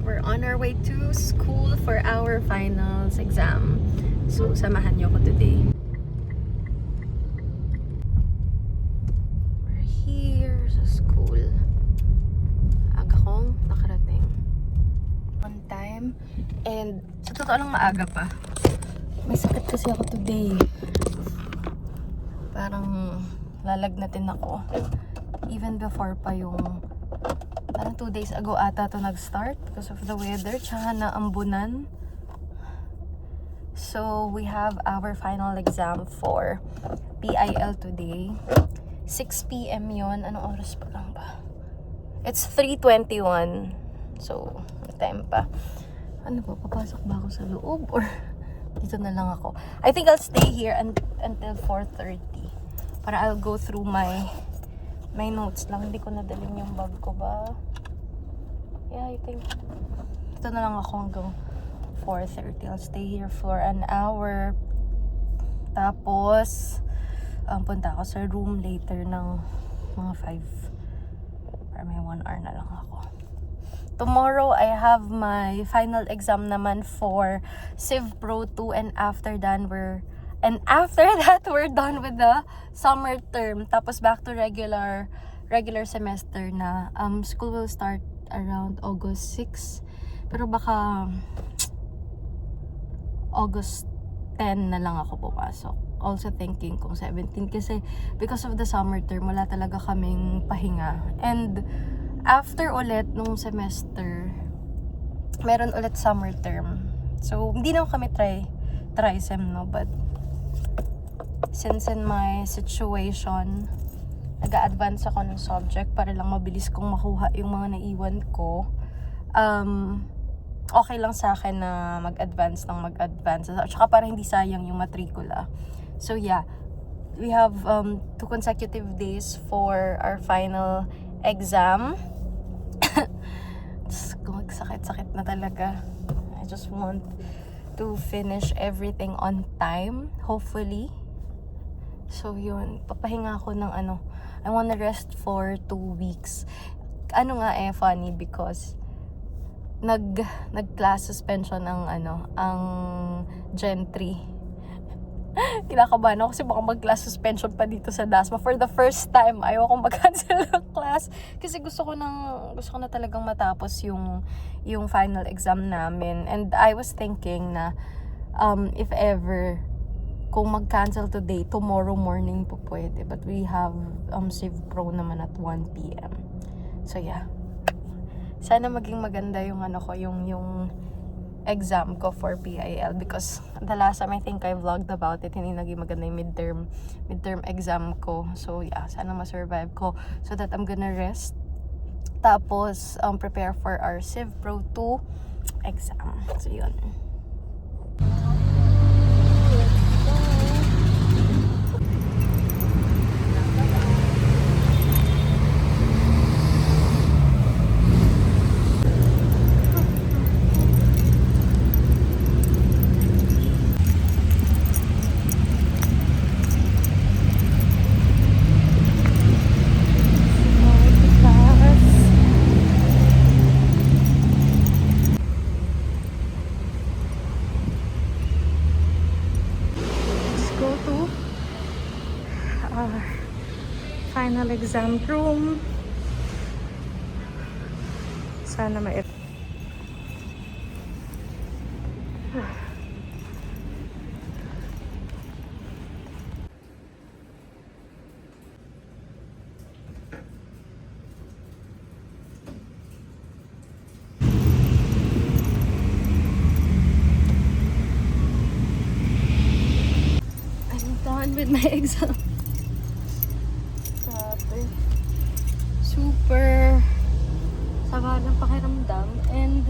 We're on our way to school for our finals exam. So, samahan niyo ko today. We're here sa school. Aga kong nakarating. On time. And sa totoo lang maaga pa. May sakit kasi ako today. Parang lalagnatin ako. Even before pa yung parang 2 days ago ata to nag-start because of the weather, tsaka naambunan. So, we have our final exam for PIL today. 6 p.m. yun. Anong oras pa lang ba? It's 3:21. So, may time pa. Ano ba? Papasok ba ako sa loob? Or dito na lang ako? I think I'll stay here until 4:30. Para I'll go through my notes lang. Hindi ko nadalhin yung bag ko ba? Yeah, I think ito na lang ako hanggang 4:30. I'll stay here for an hour. Tapos punta ako sa room later ng mga 5. Para may 1 hour na lang ako. Tomorrow, I have my final exam naman for Civ Pro 2, and after that, we're done with the summer term. Tapos back to regular semester na. School will start around August 6. Pero baka August 10 na lang ako pumasok. Also thinking kung 17 kasi because of the summer term, wala talaga kaming pahinga. And after ulit nung semester, meron ulit summer term. So, hindi naman kami try-sem, no? But since in my situation, nag-a-advance ako ng subject para lang mabilis kong makuha yung mga naiwan ko, okay lang sa akin na mag-advance. At saka para hindi sayang yung matrikula. So yeah, we have 2 consecutive days for our final exam. Sakit na talaga. I just want to finish everything on time, hopefully. So yun, papahinga ako ng I wanna rest for 2 weeks. Funny because nag-class suspension ang Gen 3. Kinakabahan ako kasi baka mag-class suspension pa dito sa DASMA. For the first time, ayaw akong mag-cancel ng class kasi gusto ko na talagang matapos yung final exam namin. And I was thinking na if ever kung mag-cancel today, tomorrow morning po pwede. But we have Civ Pro naman at 1 p.m. So yeah. Sana maging maganda yung yung exam ko for PIL because the last time I think I vlogged about it, hindi naging maganda yung midterm exam ko. So yeah, sana ma-survive ko so that I'm gonna rest. Tapos prepare for our Civ Pro 2 exam. So yun. Final exam room. Sana I'm done with my exam. Super sama ng pakiramdam, and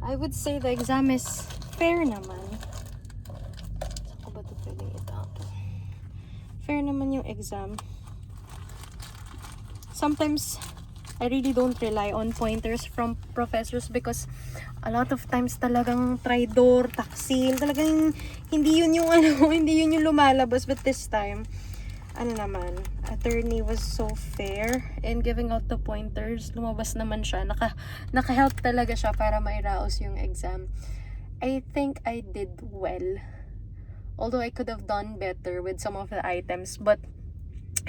I would say the exam is fair naman. Saan ko ba ito pwedeng itapo? Fair naman yung exam. Sometimes I really don't rely on pointers from professors because a lot of times talagang traidor, taksil, talagang hindi yun yung hindi yun yung lumalabas. But this time ano naman, attorney was so fair in giving out the pointers. Lumabas naman siya. Naka-help talaga siya para mairaos yung exam. I think I did well. Although I could have done better with some of the items. But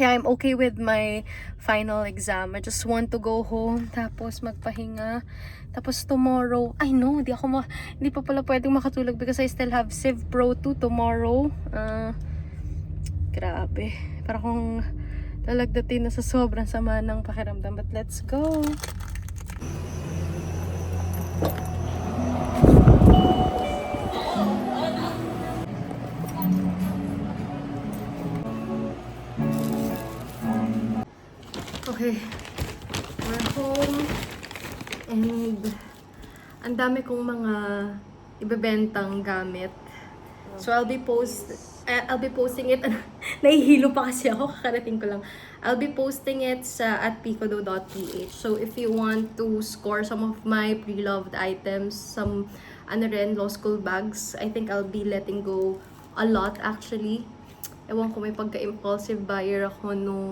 yeah, I'm okay with my final exam. I just want to go home, tapos magpahinga. Tapos tomorrow, I know, hindi pa pala pwedeng makatulog because I still have Civ Pro 2 tomorrow. Grabe. Para kung lalagdatin na sa sobrang sama ng pakiramdam. But let's go. Okay. We're home. And ang dami kong mga ibebentang gamit. So I'll be posting it. Nahihilo pa kasi ako, kakarating ko lang. I'll be posting it sa @picodo.ph. So if you want to score some of my pre-loved items, some law school bags, I think I'll be letting go a lot actually. Ewan ko, may pagka-impulsive buyer ako nung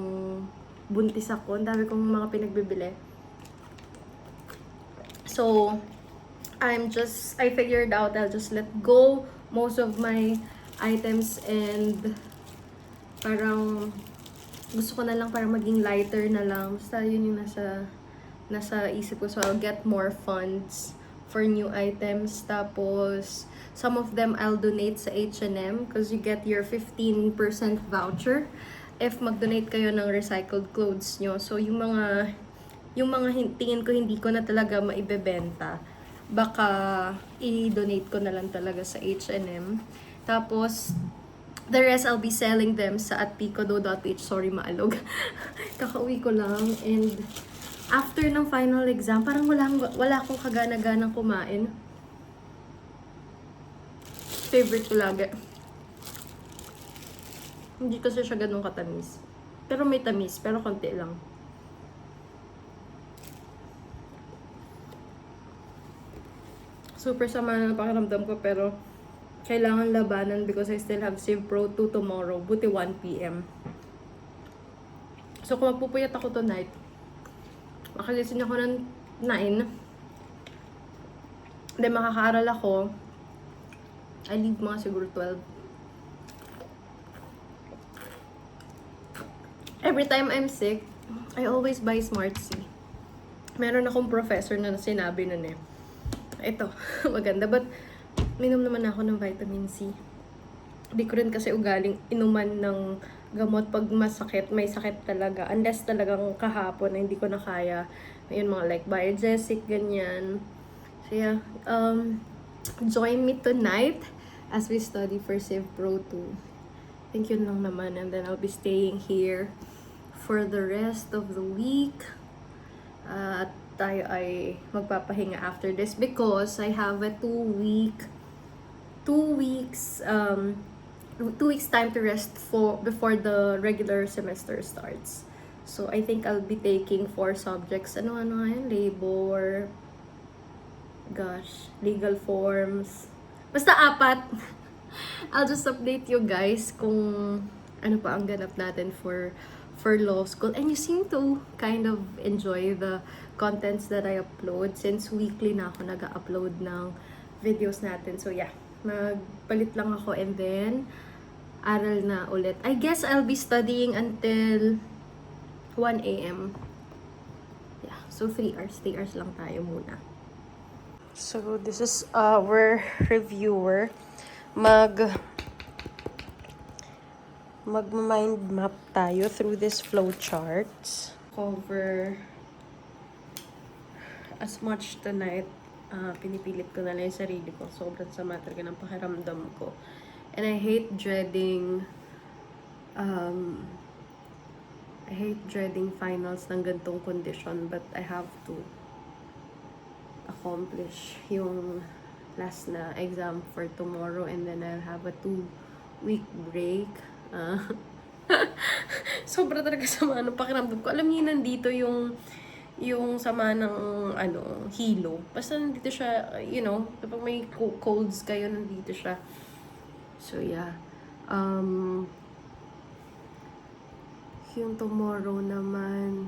buntis ako. Ang dami kong mga pinagbibili. So I figured out I'll just let go most of my items and parang gusto ko na lang para maging lighter na lang. Basta yun yung nasa isip ko. So I'll get more funds for new items. Tapos some of them I'll donate sa H&M because you get your 15% voucher if mag-donate kayo ng recycled clothes nyo. So yung mga tingin ko hindi ko na talaga maibebenta, baka i-donate ko na lang talaga sa H&M. Tapos the rest I'll be selling them sa @picodo.ph. Sorry, maalog. Kakauwi ko lang. And after ng final exam, parang wala akong kagana-ganang kumain. Favorite ko lagi. Hindi kasi siya ganun katamis. Pero may tamis, pero konti lang. Super sama na pakiramdam ko, pero kailangan labanan because I still have Civ Pro 2 tomorrow. Buti 1 PM. So kung magpupuyat ako tonight, makagising ako ng 9. Then makakaaral ako. I leave mga siguro 12. Every time I'm sick, I always buy Smart C. Meron akong professor na sinabi nun eh. Ito, maganda. But minom naman ako ng vitamin C. Hindi ko rin kasi ugaling inuman ng gamot pag masakit. May sakit talaga. Unless talagang kahapon na hindi ko na kaya. Ayun, mga like Biogesic, ganyan. So yeah, join me tonight as we study for Civ Pro 2. Thank you lang naman. And then I'll be staying here for the rest of the week. At tayo ay magpapahinga after this because I have a 2 weeks time to rest before the regular semester starts. So I think I'll be taking 4 subjects. Ano yan? Labor, legal forms. Basta 4. I'll just update you guys kung ano pa ang ganap natin for law school. And you seem to kind of enjoy the contents that I upload since weekly na ako nag-upload ng videos natin. So yeah, magpalit lang ako and then aral na ulit. I guess I'll be studying until 1 AM. Yeah, so 3 hours. 3 hours lang tayo muna. So this is our reviewer. Mag-mind map tayo through this flowcharts. Cover as much tonight. Pinipilit ko na lang yung sarili ko. Sobrang sama talaga ng pakiramdam ko. And I hate dreading finals ng gantong condition, but I have to accomplish yung last na exam for tomorrow, and then I'll have a 2-week break. Sobra talaga sama ng pakiramdam ko. Alam niyo, nandito yung sama ng hilo. Basta nandito siya, kapag may colds kayo, nandito siya. So yeah. Yung tomorrow naman,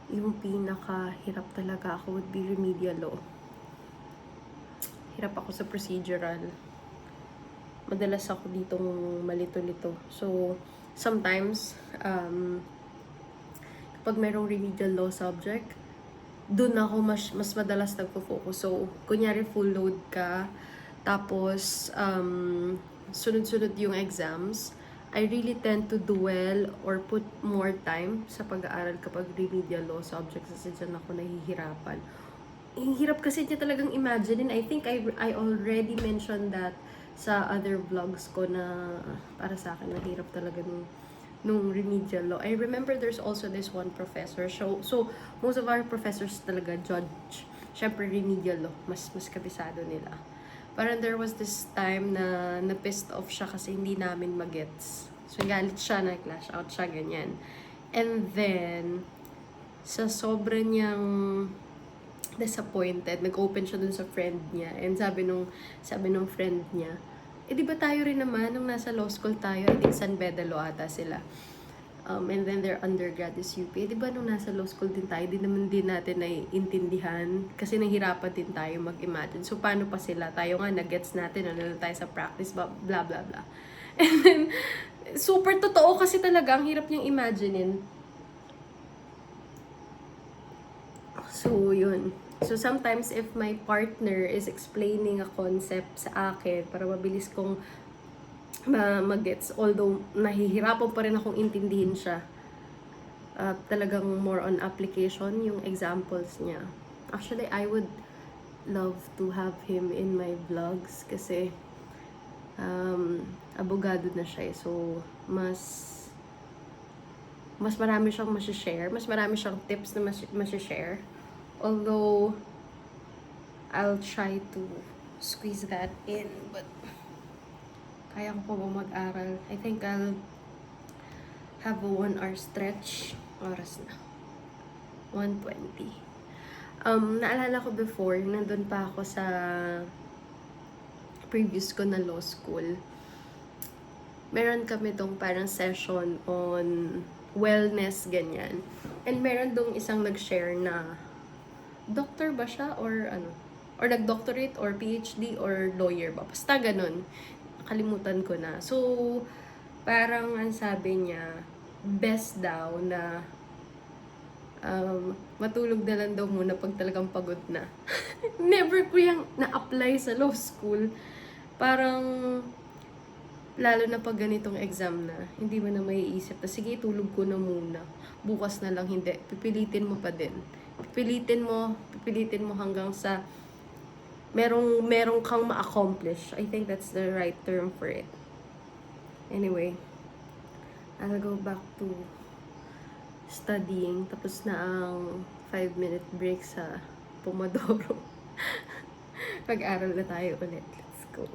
yung pinaka-hirap talaga ako would be remedial law. Hirap ako sa procedural. Madalas ako ditong malito-lito. So, sometimes, kapag mayroong remedial law subject, dun ako mas madalas nagpo-focus. So, kunyari full load ka, tapos sunod-sunod yung exams, I really tend to dwell or put more time sa pag-aaral kapag remedial law subjects kasi dyan ako nahihirapan. Hirap kasi niya talagang imagine. I think I already mentioned that sa other vlogs ko na para sa akin mahirap talaga nung remedial law. I remember there's also this one professor. So most of our professors talaga judge. Syempre remedial law, mas kabisado nila. Parang there was this time na pissed off siya kasi hindi namin magets. So galit siya, na-clash out siya, ganyan. And then, sa sobra niyang disappointed, nag-open siya dun sa friend niya. And sabi nung friend niya, di ba tayo rin naman, nung nasa law school tayo, I think San Beda Law ata sila. And then their undergrad is UP. Di ba nung nasa law school din tayo, di naman din natin naiintindihan kasi nahirapan din tayo mag-imagine. So, paano pa sila? Tayo nga, nag-gets natin, ano na tayo sa practice, blah, blah, blah. And then, super totoo kasi talaga, ang hirap niyang imaginein. So, yun. So, sometimes if my partner is explaining a concept sa akin para mabilis kong mag-gets, although nahihirapan pa rin akong intindihin siya. Talagang more on application yung examples niya. Actually, I would love to have him in my vlogs kasi abogado na siya. So, mas marami siyang masishare. Mas marami siyang tips na masishare. Although, I'll try to squeeze that in, but kaya ko pa ba mag-aral? I think I'll have a 1 hour stretch. Oras na. 1:20. Naalala ko before, nandun pa ako sa previous ko na law school. Meron kami tong parang session on wellness, ganyan. And meron dong isang nag-share na doctor ba siya or ano? Or nag-doctorate or PhD or lawyer ba? Basta ganun. Kalimutan ko na. So, parang ang sabi niya, best daw na matulog na lang daw muna pag talagang pagod na. Never ko yung na-apply sa law school. Parang, lalo na pag ganitong exam na, hindi mo na maiisip na, sige, tulog ko na muna. Bukas na lang, hindi. Pipilitin mo pa din. Pipilitin mo hanggang sa merong kang ma-accomplish. I think that's the right term for it. Anyway, I'll go back to studying. Tapos na ang 5-minute break sa Pomodoro. Pag-aral na tayo ulit. Let's go.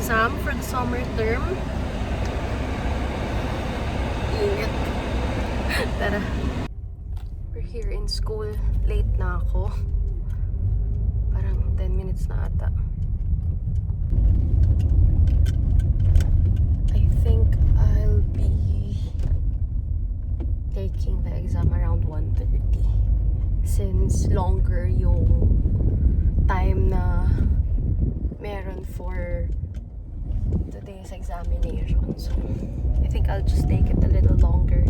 exam for the summer term. Ingat. Tara. We're here in school. Late na ako. Parang 10 minutes na ata. I think I'll be taking the exam around 1:30 since longer yung time na meron for today's examination. So I think I'll just take it a little longer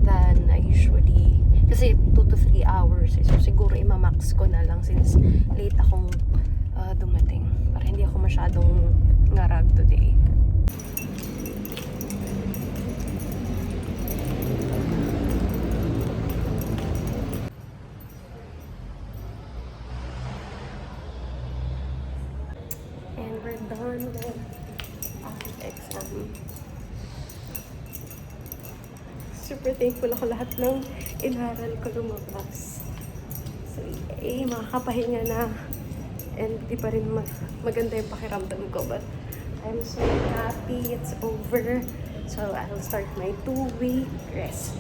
than I usually, kasi 2 to 3 hours. So siguro imamax ko na lang since late akong dumating para hindi ako masyadong ngarag today. And we're done with our exam. Super thankful ako lahat ng inaral ko lumabas. So, makakapahinga na. And di pa rin maganda yung pakiramdam ko. But I'm so happy it's over. So, I'll start my 2-week rest.